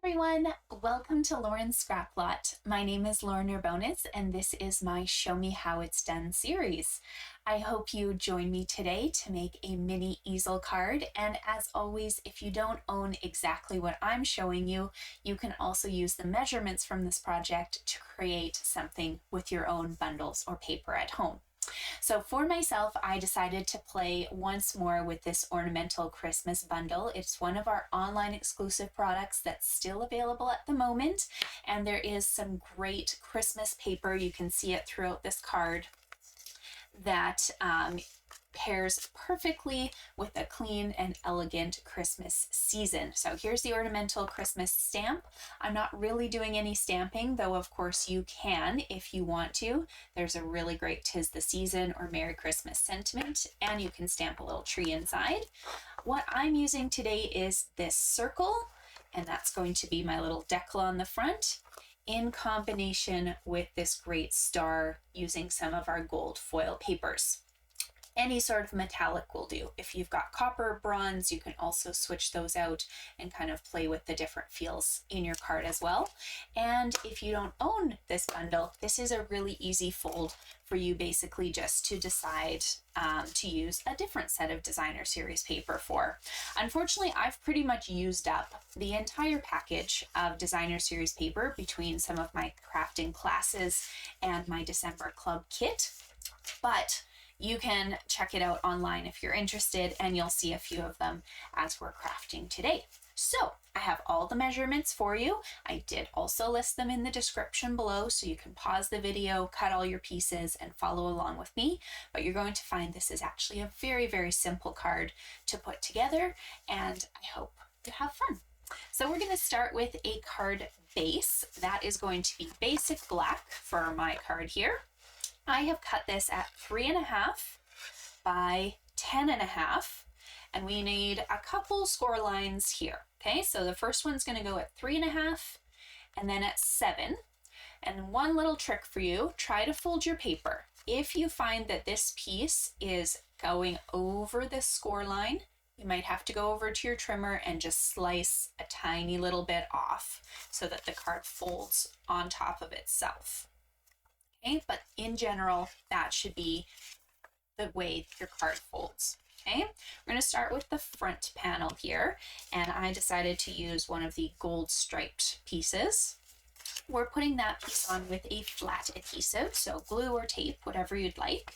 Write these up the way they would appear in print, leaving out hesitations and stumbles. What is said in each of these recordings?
Everyone, welcome to Lauren's Scrap Lot. My name is Lauren Urbonis, and this is my Show Me How It's Done series. I hope you join me today to make a mini easel card, and as always, if you don't own exactly what I'm showing you, you can also use the measurements from this project to create something with your own bundles or paper at home. So for myself, I decided to play once more with this Ornamental Christmas Bundle. It's one of our online exclusive products that's still available at the moment, and there is some great Christmas paper. You can see it throughout this card that pairs perfectly with a clean and elegant Christmas season. So here's the Ornamental Christmas stamp. I'm not really doing any stamping, though of course you can if you want to. There's a really great "'Tis the Season" or "Merry Christmas" sentiment, and you can stamp a little tree inside. What I'm using today is this circle, and that's going to be my little decal on the front, in combination with this great star using some of our gold foil papers. Any sort of metallic will do. If you've got copper or bronze, you can also switch those out and kind of play with the different feels in your card as well. And if you don't own this bundle, this is a really easy fold for you basically just to decide to use a different set of designer series paper for. Unfortunately, I've pretty much used up the entire package of designer series paper between some of my crafting classes and my December club kit, but you can check it out online if you're interested, and you'll see a few of them as we're crafting today. So I have all the measurements for you. I did also list them in the description below, so you can pause the video, cut all your pieces, and follow along with me. But you're going to find this is actually a very, very simple card to put together, and I hope you have fun. So we're going to start with a card base. That is going to be basic black for my card here. I have cut this at 3.5 by 10.5, and we need a couple score lines here. Okay, so the first one's going to go at 3.5 and then at 7. And one little trick for you, try to fold your paper. If you find that this piece is going over this score line, you might have to go over to your trimmer and just slice a tiny little bit off so that the card folds on top of itself. Okay, but in general, that should be the way your card folds. Okay, we're going to start with the front panel here, and I decided to use one of the gold striped pieces. We're putting that piece on with a flat adhesive, so glue or tape, whatever you'd like.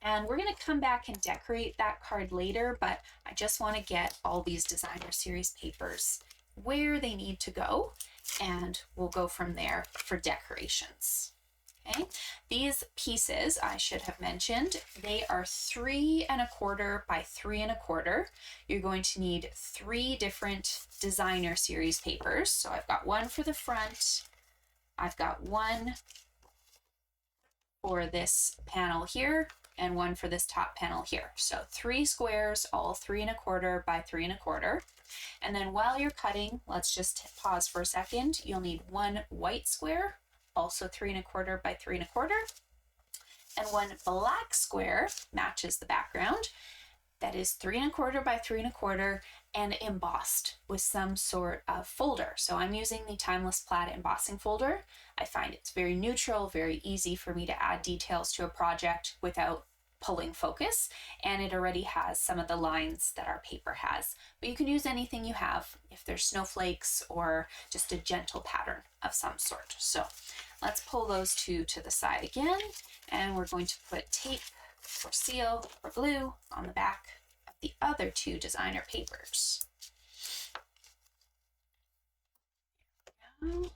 And we're going to come back and decorate that card later, but I just want to get all these designer series papers where they need to go, and we'll go from there for decorations. Okay, these pieces I should have mentioned, they are 3.25 by 3.25. You're going to need 3 different designer series papers. So I've got one for the front, I've got one for this panel here, and one for this top panel here. So 3 squares, all 3.25 by 3.25. And then while you're cutting, let's just pause for a second. You'll need one white square, also 3.25 by 3.25, and one black square, matches the background, that is 3.25 by 3.25 and embossed with some sort of folder. So I'm using the Timeless Plaid embossing folder. I find it's very neutral, very easy for me to add details to a project without pulling focus, and it already has some of the lines that our paper has. But you can use anything you have if there's snowflakes or just a gentle pattern of some sort. So let's pull those two to the side again, and we're going to put tape or seal or glue on the back of the other 2 designer papers. There we go.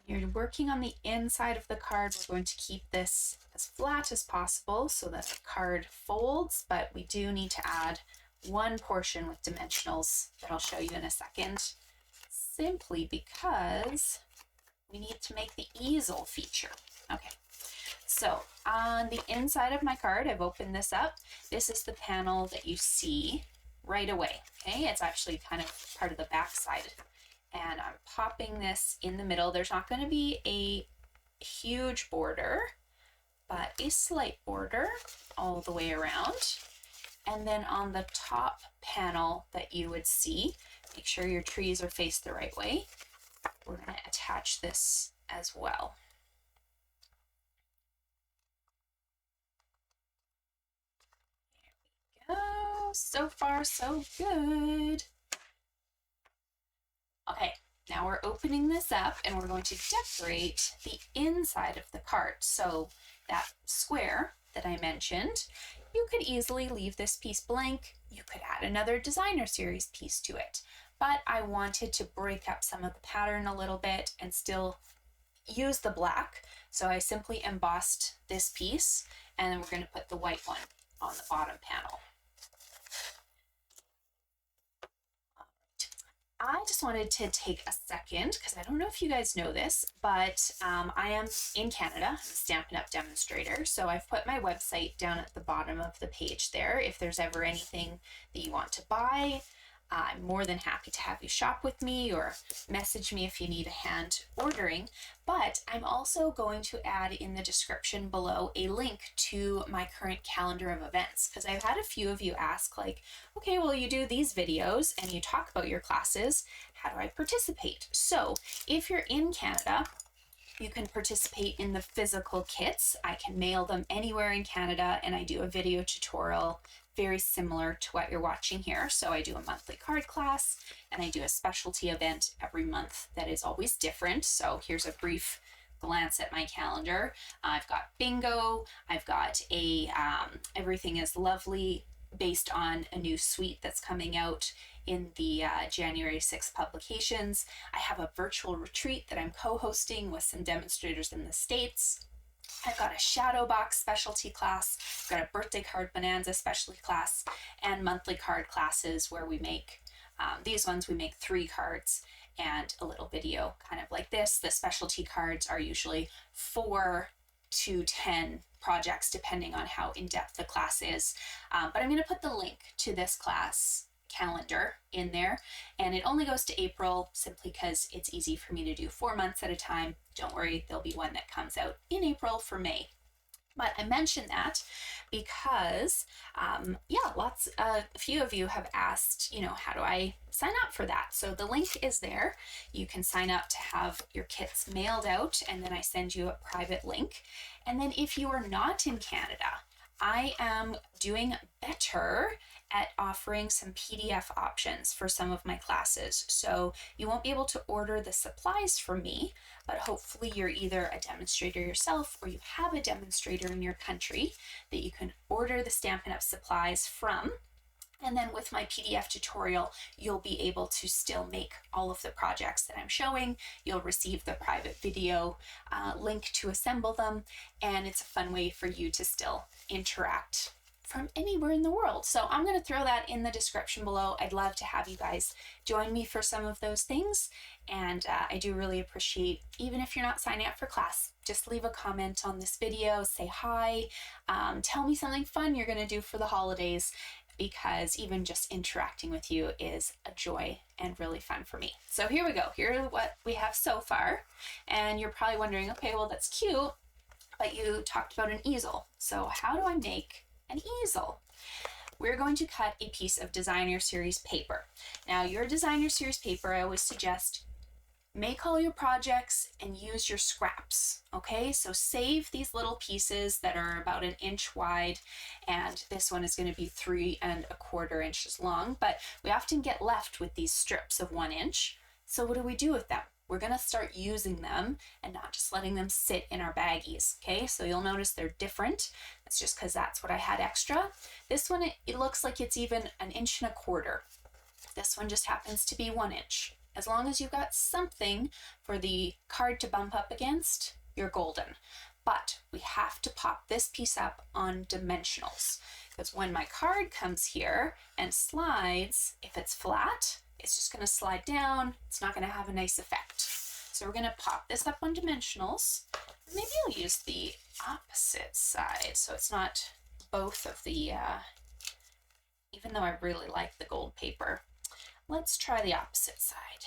You're working on the inside of the card. We're going to keep this as flat as possible so that the card folds, but we do need to add one portion with dimensionals that I'll show you in a second, simply because we need to make the easel feature. Okay, so on the inside of my card, I've opened this up. This is the panel that you see right away. Okay, it's actually kind of part of the back side. And I'm popping this in the middle. There's not going to be a huge border, but a slight border all the way around. And then on the top panel that you would see, make sure your trees are faced the right way. We're going to attach this as well. There we go. So far, so good. Okay, now we're opening this up and we're going to decorate the inside of the card. So that square that I mentioned, you could easily leave this piece blank. You could add another designer series piece to it. But I wanted to break up some of the pattern a little bit and still use the black. So I simply embossed this piece, and then we're going to put the white one on the bottom panel. I just wanted to take a second, because I don't know if you guys know this, but I am in Canada. I'm a Stampin' Up demonstrator, so I've put my website down at the bottom of the page there. If there's ever anything that you want to buy, I'm more than happy to have you shop with me or message me if you need a hand ordering. But I'm also going to add in the description below a link to my current calendar of events, because I've had a few of you ask, like, okay, well, you do these videos and you talk about your classes. How do I participate? So if you're in Canada, you can participate in the physical kits. I can mail them anywhere in Canada, and I do a video tutorial very similar to what you're watching here. So I do a monthly card class, and I do a specialty event every month that is always different. So here's a brief glance at my calendar. I've got bingo, I've got a Everything is Lovely based on a new suite that's coming out in the January 6th publications. I have a virtual retreat that I'm co-hosting with some demonstrators in the States. I've got a shadow box specialty class, I've got a birthday card bonanza specialty class, and monthly card classes where we make, these ones we make 3 cards and a little video kind of like this. The specialty cards are usually 4 to 10 projects depending on how in-depth the class is. But I'm going to put the link to this class calendar in there, and it only goes to April simply because it's easy for me to do 4 months at a time. Don't worry, there'll be one that comes out in April for May. But I mention that because, a few of you have asked, how do I sign up for that? So the link is there. You can sign up to have your kits mailed out, and then I send you a private link. And then if you are not in Canada, I am doing better at offering some PDF options for some of my classes. So you won't be able to order the supplies from me, but hopefully you're either a demonstrator yourself or you have a demonstrator in your country that you can order the Stampin' Up supplies from. And then with my PDF tutorial, you'll be able to still make all of the projects that I'm showing. You'll receive the private video link to assemble them, and it's a fun way for you to still interact from anywhere in the world. So I'm going to throw that in the description below. I'd love to have you guys join me for some of those things, and I do really appreciate, even if you're not signing up for class, just leave a comment on this video, say hi, tell me something fun you're going to do for the holidays, because even just interacting with you is a joy and really fun for me. So here we go. Here's what we have so far. And you're probably wondering, okay, well, that's cute, but you talked about an easel. So how do I make an easel? We're going to cut a piece of designer series paper. Now, your designer series paper, I always suggest make all your projects and use your scraps, okay? So save these little pieces that are about 1 inch wide, and this one is going to be 3 1/4 inches long, but we often get left with these strips of 1 inch. So what do we do with them? We're going to start using them and not just letting them sit in our baggies, okay? So you'll notice they're different. That's just because that's what I had extra. This one, it looks like it's even 1 1/4 inches. This one just happens to be 1 inch. As long as you've got something for the card to bump up against, you're golden. But we have to pop this piece up on dimensionals, because when my card comes here and slides, if it's flat, it's just going to slide down. It's not going to have a nice effect. So we're going to pop this up on dimensionals. Maybe I'll use the opposite side so it's not both of the, even though I really like the gold paper. Let's try the opposite side.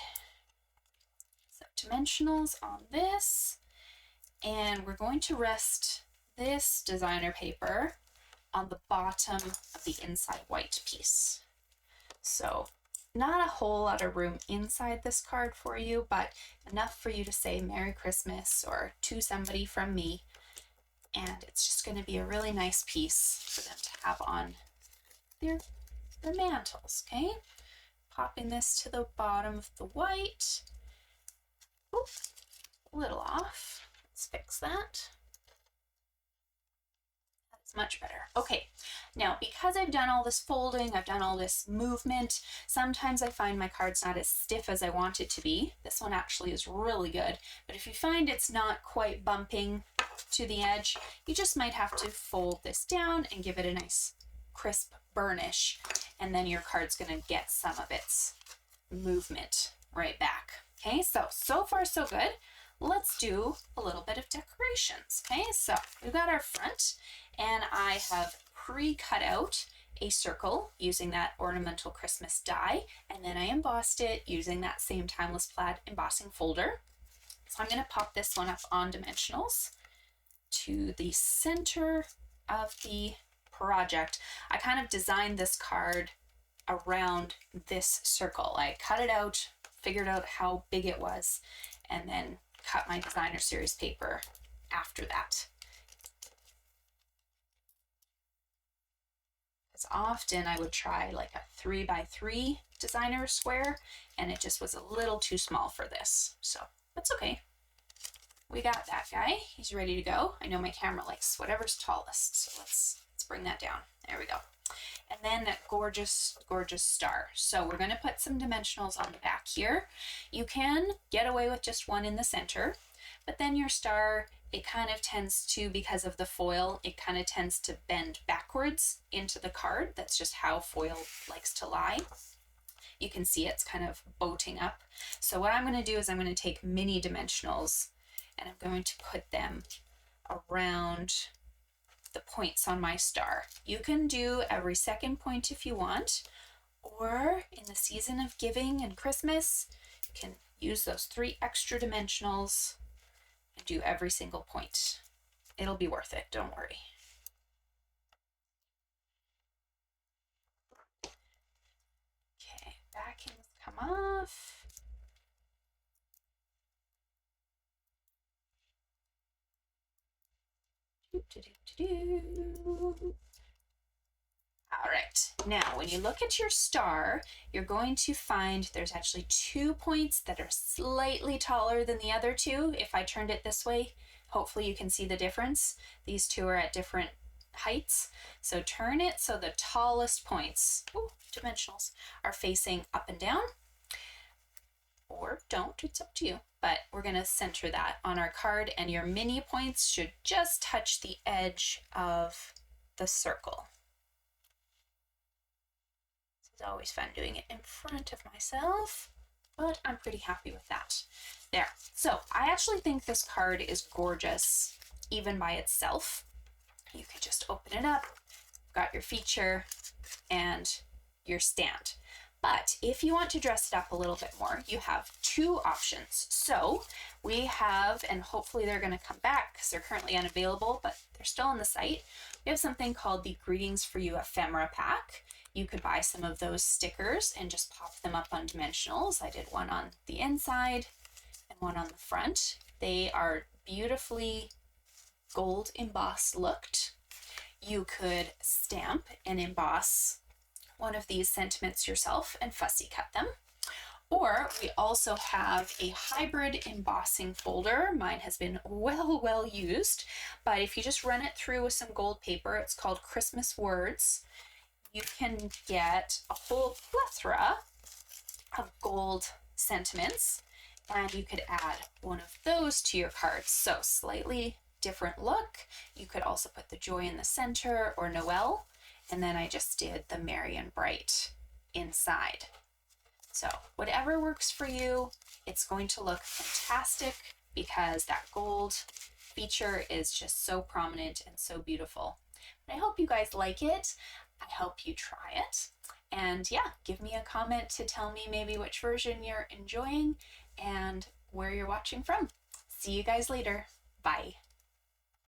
So dimensionals on this, and we're going to rest this designer paper on the bottom of the inside white piece. So not a whole lot of room inside this card for you, but enough for you to say Merry Christmas or to somebody from me. And it's just going to be a really nice piece for them to have on their mantles, okay? Popping this to the bottom of the white. Oop, a little off. Let's fix that. That's much better. Okay, now because I've done all this folding, I've done all this movement, sometimes I find my card's not as stiff as I want it to be. This one actually is really good, but if you find it's not quite bumping to the edge, you just might have to fold this down and give it a nice crisp burnish, and then your card's going to get some of its movement right back. Okay, so far so good. Let's do a little bit of decorations. Okay, so we've got our front, and I have pre-cut out a circle using that Ornamental Christmas die, and then I embossed it using that same Timeless Plaid embossing folder. So I'm going to pop this one up on dimensionals to the center of the project. I kind of designed this card around this circle. I cut it out, figured out how big it was, and then cut my designer series paper after that. Because often I would try like a 3x3 designer square, and it just was a little too small for this. So that's okay. We got that guy. He's ready to go. I know my camera likes whatever's tallest, so let's bring that down. There we go. And then that gorgeous, gorgeous star. So we're going to put some dimensionals on the back here. You can get away with just one in the center, but then your star, it kind of tends to, because of the foil, it kind of tends to bend backwards into the card. That's just how foil likes to lie. You can see it's kind of boating up. So what I'm going to do is I'm going to take mini dimensionals and I'm going to put them around the points on my star. You can do every second point if you want, or in the season of giving and Christmas, you can use those 3 extra dimensionals and do every single point. It'll be worth it, don't worry. Okay, backings come off. All right, now when you look at your star, you're going to find there's actually 2 points that are slightly taller than the other 2. If I turned it this way, hopefully you can see the difference. These 2 are at different heights. So turn it so the tallest points, dimensionals, are facing up and down. Or don't, it's up to you. But we're going to center that on our card, and your mini points should just touch the edge of the circle. It's always fun doing it in front of myself, but I'm pretty happy with that. There. So I actually think this card is gorgeous even by itself. You can just open it up, got your feature and your stand. But if you want to dress it up a little bit more, you have 2 options. So we have, and hopefully they're going to come back because they're currently unavailable, but they're still on the site. We have something called the Greetings for You Ephemera Pack. You could buy some of those stickers and just pop them up on dimensionals. I did one on the inside and one on the front. They are beautifully gold embossed looked. You could stamp and emboss one of these sentiments yourself and fussy cut them. Or we also have a hybrid embossing folder. Mine has been well used, but if you just run it through with some gold paper, it's called Christmas Words. You can get a whole plethora of gold sentiments, and you could add one of those to your cards. So slightly different look. You could also put the joy in the center or Noel, and then I just did the merry and bright inside. So whatever works for you, it's going to look fantastic because that gold feature is just so prominent and so beautiful. And I hope you guys like it. I hope you try it. And yeah, give me a comment to tell me maybe which version you're enjoying and where you're watching from. See you guys later. Bye.